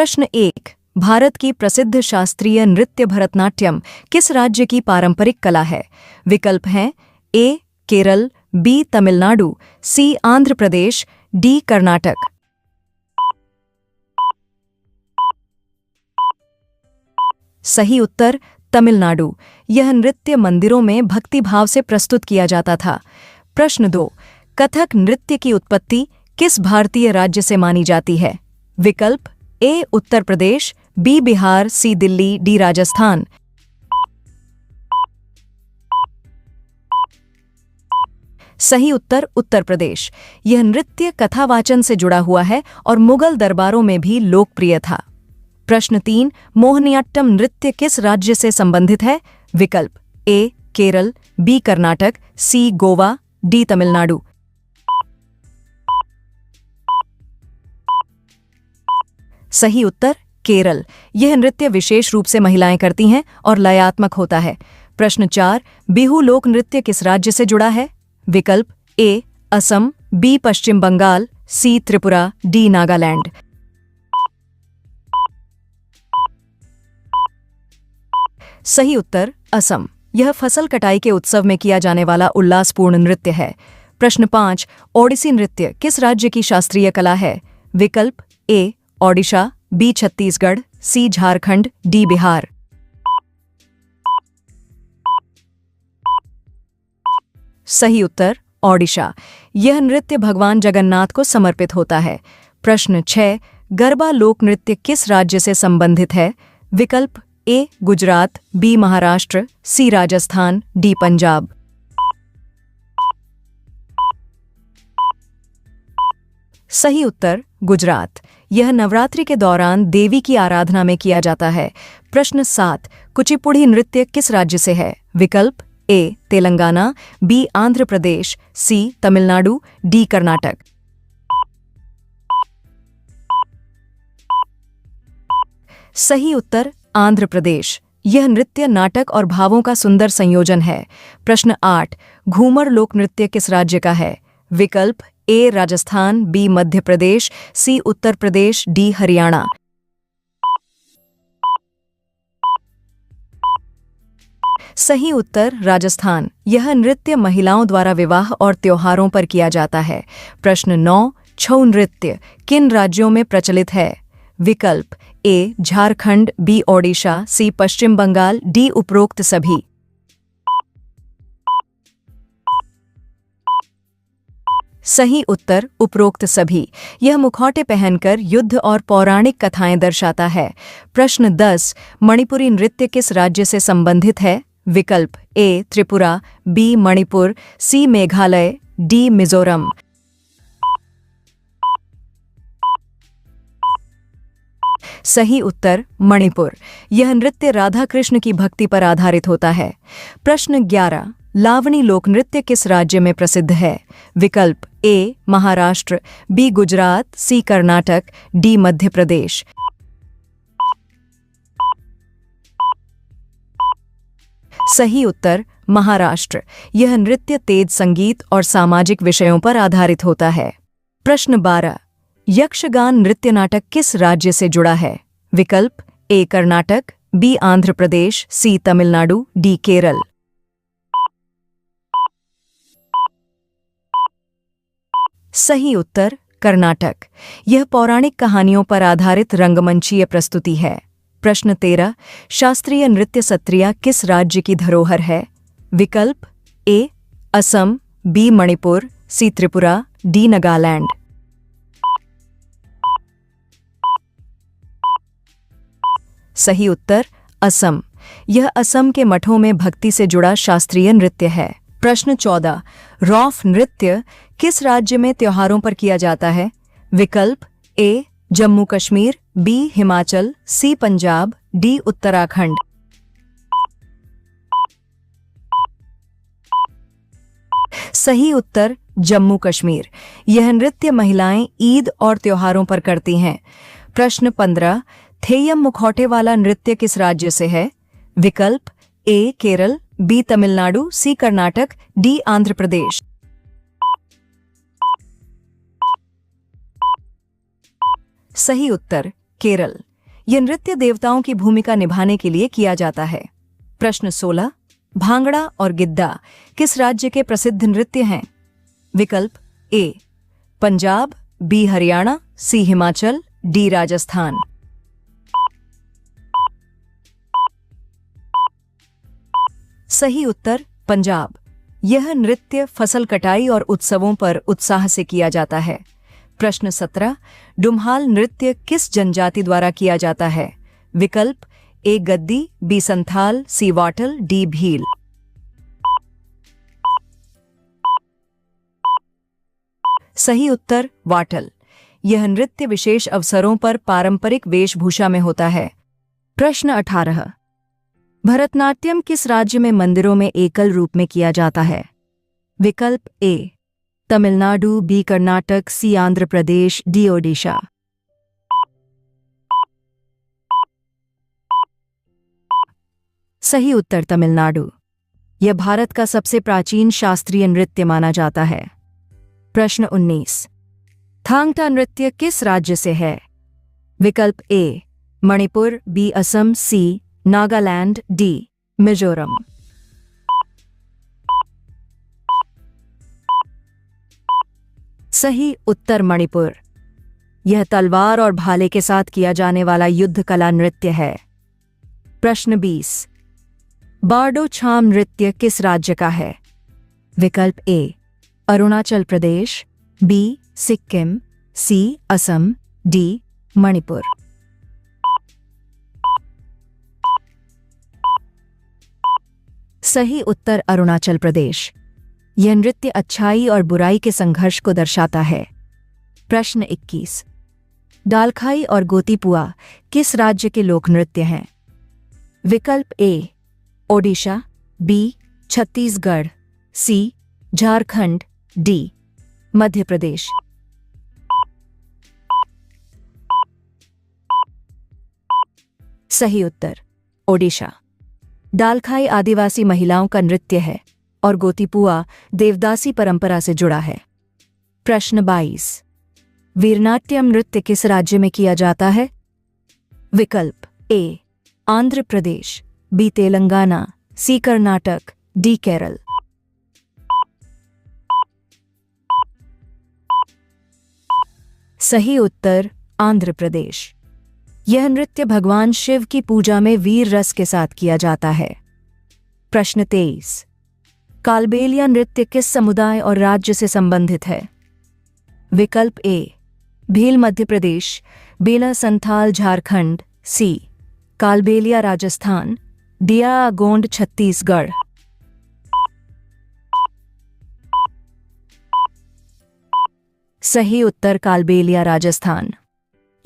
प्रश्न 1। भारत की प्रसिद्ध शास्त्रीय नृत्य भरतनाट्यम किस राज्य की पारंपरिक कला है? विकल्प हैं ए. केरल, बी. तमिलनाडु, सी. आंध्र प्रदेश, डी. कर्नाटक। सही उत्तर तमिलनाडु। यह नृत्य मंदिरों में भक्तिभाव से प्रस्तुत किया जाता था। प्रश्न 2। कथक नृत्य की उत्पत्ति किस भारतीय राज्य से मानी जाती है? विकल्प ए. उत्तर प्रदेश, बी. बिहार, सी. दिल्ली, डी. राजस्थान। सही उत्तर उत्तर प्रदेश। यह नृत्य कथावाचन से जुड़ा हुआ है और मुगल दरबारों में भी लोकप्रिय था। प्रश्न 3। मोहिनीअट्टम नृत्य किस राज्य से संबंधित है? विकल्प ए. केरल, बी. कर्नाटक, सी. गोवा, डी. तमिलनाडु। सही उत्तर केरल। यह नृत्य विशेष रूप से महिलाएं करती हैं और लयात्मक होता है। प्रश्न 4। बिहू लोक नृत्य किस राज्य से जुड़ा है? विकल्प ए. असम, बी. पश्चिम बंगाल, सी. त्रिपुरा, डी. नागालैंड। सही उत्तर असम। यह फसल कटाई के उत्सव में किया जाने वाला उल्लासपूर्ण नृत्य है। प्रश्न 5। ओडिसी नृत्य किस राज्य की शास्त्रीय कला है? विकल्प ए. ओडिशा, बी. छत्तीसगढ़, सी. झारखंड, डी. बिहार। सही उत्तर ओडिशा। यह नृत्य भगवान जगन्नाथ को समर्पित होता है। प्रश्न 6। गरबा लोक नृत्य किस राज्य से संबंधित है? विकल्प ए. गुजरात, बी. महाराष्ट्र, सी. राजस्थान, डी. पंजाब। सही उत्तर गुजरात। यह नवरात्रि के दौरान देवी की आराधना में किया जाता है। प्रश्न 7। कुचिपुड़ी नृत्य किस राज्य से है? विकल्प ए. तेलंगाना, बी. आंध्र प्रदेश, सी. तमिलनाडु, डी. कर्नाटक। सही उत्तर आंध्र प्रदेश। यह नृत्य नाटक और भावों का सुंदर संयोजन है। प्रश्न 8। घूमर लोक नृत्य किस राज्य का है? विकल्प ए. राजस्थान, बी. मध्य प्रदेश, सी. उत्तर प्रदेश, डी. हरियाणा। सही उत्तर राजस्थान। यह नृत्य महिलाओं द्वारा विवाह और त्योहारों पर किया जाता है। प्रश्न 9। छऊ नृत्य किन राज्यों में प्रचलित है? विकल्प ए. झारखंड, बी. ओडिशा, सी. पश्चिम बंगाल, डी. उपरोक्त सभी। सही उत्तर उपरोक्त सभी। यह मुखौटे पहनकर युद्ध और पौराणिक कथाएं दर्शाता है। प्रश्न 10। मणिपुरी नृत्य किस राज्य से संबंधित है? विकल्प ए. त्रिपुरा, बी. मणिपुर, सी. मेघालय, डी. मिजोरम। सही उत्तर मणिपुर। यह नृत्य राधा कृष्ण की भक्ति पर आधारित होता है। प्रश्न 11। लावणी लोक नृत्य किस राज्य में प्रसिद्ध है? विकल्प ए. महाराष्ट्र, बी. गुजरात, सी. कर्नाटक, डी. मध्य प्रदेश। सही उत्तर महाराष्ट्र। यह नृत्य तेज संगीत और सामाजिक विषयों पर आधारित होता है। प्रश्न 12। यक्षगान नृत्य नाटक किस राज्य से जुड़ा है? विकल्प ए. कर्नाटक, बी. आंध्र प्रदेश, सी. तमिलनाडु, डी. केरल। सही उत्तर कर्नाटक। यह पौराणिक कहानियों पर आधारित रंगमंचीय प्रस्तुति है। प्रश्न 13। शास्त्रीय नृत्य सत्रिया किस राज्य की धरोहर है? विकल्प ए. असम, बी. मणिपुर, सी. त्रिपुरा, डी. नागालैंड। सही उत्तर असम। यह असम के मठों में भक्ति से जुड़ा शास्त्रीय नृत्य है। प्रश्न 14। रौफ नृत्य किस राज्य में त्योहारों पर किया जाता है? विकल्प ए. जम्मू कश्मीर, बी. हिमाचल, सी. पंजाब, डी. उत्तराखंड। सही उत्तर जम्मू कश्मीर। यह नृत्य महिलाएं ईद और त्योहारों पर करती हैं। प्रश्न 15। थेयम मुखौटे वाला नृत्य किस राज्य से है? विकल्प ए. केरल, बी. तमिलनाडु, सी. कर्नाटक, डी. आंध्र प्रदेश। सही उत्तर केरल। यह नृत्य देवताओं की भूमिका निभाने के लिए किया जाता है। प्रश्न 16। भांगड़ा और गिद्दा किस राज्य के प्रसिद्ध नृत्य हैं? विकल्प ए पंजाब, बी हरियाणा, सी हिमाचल, डी राजस्थान। सही उत्तर पंजाब। यह नृत्य फसल कटाई और उत्सवों पर उत्साह से किया जाता है। प्रश्न 17। डुम्हाल नृत्य किस जनजाति द्वारा किया जाता है? विकल्प ए गद्दी, बी संथाल, सी वाटल, डी भील। सही उत्तर वाटल। यह नृत्य विशेष अवसरों पर पारंपरिक वेशभूषा में होता है। प्रश्न 18। भरतनाट्यम किस राज्य में मंदिरों में एकल रूप में किया जाता है? विकल्प ए तमिलनाडु, बी कर्नाटक, सी आंध्र प्रदेश, डी ओडिशा। सही उत्तर तमिलनाडु। यह भारत का सबसे प्राचीन शास्त्रीय नृत्य माना जाता है। प्रश्न 19। थांगटा नृत्य किस राज्य से है? विकल्प ए मणिपुर, बी असम, सी नागालैंड, डी मिजोरम। सही उत्तर मणिपुर। यह तलवार और भाले के साथ किया जाने वाला युद्ध कला नृत्य है। प्रश्न 20। बारडो छाम नृत्य किस राज्य का है? विकल्प ए अरुणाचल प्रदेश, बी सिक्किम, सी असम, डी मणिपुर। सही उत्तर अरुणाचल प्रदेश। यह नृत्य अच्छाई और बुराई के संघर्ष को दर्शाता है। प्रश्न 21। डालखाई और गोतीपुआ किस राज्य के लोक नृत्य हैं? विकल्प ए ओडिशा, बी छत्तीसगढ़, सी झारखंड, डी मध्य प्रदेश। सही उत्तर ओडिशा। डालखाई आदिवासी महिलाओं का नृत्य है और गोतीपुआ देवदासी परंपरा से जुड़ा है। प्रश्न 22। वीरनाट्यम नृत्य किस राज्य में किया जाता है? विकल्प ए आंध्र प्रदेश, बी तेलंगाना, सी कर्नाटक, डी केरल। सही उत्तर आंध्र प्रदेश। यह नृत्य भगवान शिव की पूजा में वीर रस के साथ किया जाता है। प्रश्न 23। कालबेलिया नृत्य किस समुदाय और राज्य से संबंधित है? विकल्प ए भील मध्य प्रदेश, बेला संथाल झारखंड, सी कालबेलिया राजस्थान, डिया गोंड छत्तीसगढ़। सही उत्तर कालबेलिया राजस्थान।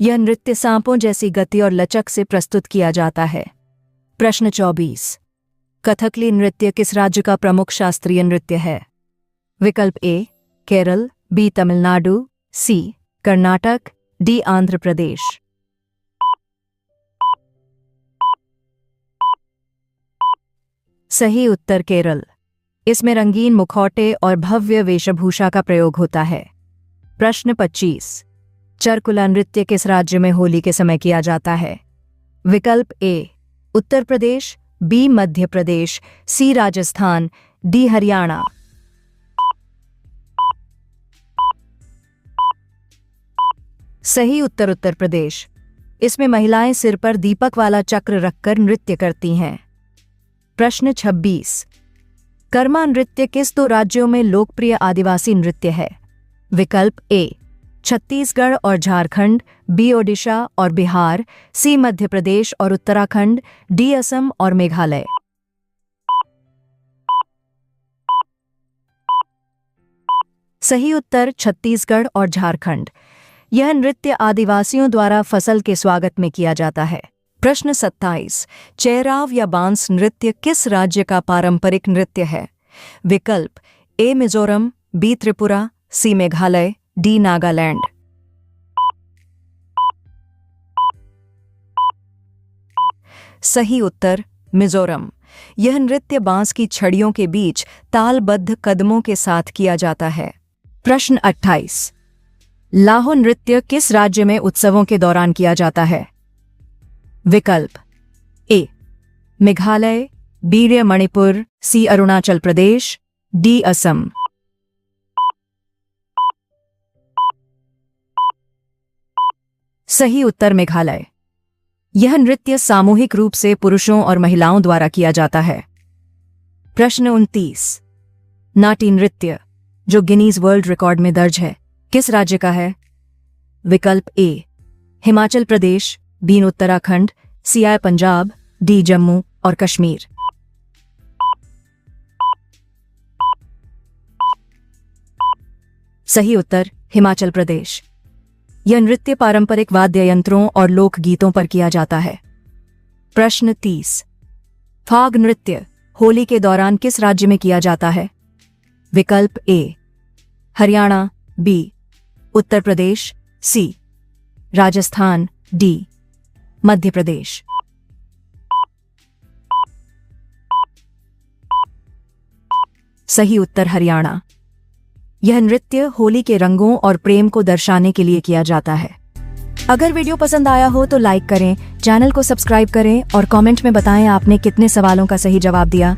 यह नृत्य सांपों जैसी गति और लचक से प्रस्तुत किया जाता है। प्रश्न 24। कथकली नृत्य किस राज्य का प्रमुख शास्त्रीय नृत्य है? विकल्प ए केरल, बी तमिलनाडु, सी कर्नाटक, डी आंध्र प्रदेश। सही उत्तर केरल। इसमें रंगीन मुखौटे और भव्य वेशभूषा का प्रयोग होता है। प्रश्न 25। चरकुला नृत्य किस राज्य में होली के समय किया जाता है? विकल्प ए उत्तर प्रदेश, बी मध्य प्रदेश, सी राजस्थान, डी हरियाणा। सही उत्तर उत्तर प्रदेश। इसमें महिलाएं सिर पर दीपक वाला चक्र रखकर नृत्य करती हैं। प्रश्न 26। कर्मा नृत्य किस दो राज्यों में लोकप्रिय आदिवासी नृत्य है? विकल्प ए छत्तीसगढ़ और झारखंड, बी ओडिशा और बिहार, सी मध्य प्रदेश और उत्तराखंड, डी असम और मेघालय। सही उत्तर छत्तीसगढ़ और झारखंड। यह नृत्य आदिवासियों द्वारा फसल के स्वागत में किया जाता है। प्रश्न 27। चेराव या बांस नृत्य किस राज्य का पारंपरिक नृत्य है? विकल्प ए मिजोरम, बी त्रिपुरा, सी मेघालय, डी नागालैंड। सही उत्तर मिजोरम। यह नृत्य बांस की छड़ियों के बीच तालबद्ध कदमों के साथ किया जाता है। प्रश्न 28। लाहो नृत्य किस राज्य में उत्सवों के दौरान किया जाता है? विकल्प ए मेघालय, बी मणिपुर, सी अरुणाचल प्रदेश, डी असम। सही उत्तर मेघालय। यह नृत्य सामूहिक रूप से पुरुषों और महिलाओं द्वारा किया जाता है। प्रश्न 29। नाटी नृत्य जो गिनीज वर्ल्ड रिकॉर्ड में दर्ज है किस राज्य का है? विकल्प ए हिमाचल प्रदेश, बी उत्तराखंड, सी पंजाब, डी जम्मू और कश्मीर। सही उत्तर हिमाचल प्रदेश। यह नृत्य पारंपरिक वाद्य यंत्रों और लोक गीतों पर किया जाता है। प्रश्न 30। फाग नृत्य होली के दौरान किस राज्य में किया जाता है? विकल्प ए हरियाणा, बी उत्तर प्रदेश, सी राजस्थान, डी मध्य प्रदेश। सही उत्तर हरियाणा। यह नृत्य होली के रंगों और प्रेम को दर्शाने के लिए किया जाता है। अगर वीडियो पसंद आया हो तो लाइक करें, चैनल को सब्सक्राइब करें और कमेंट में बताएं आपने कितने सवालों का सही जवाब दिया।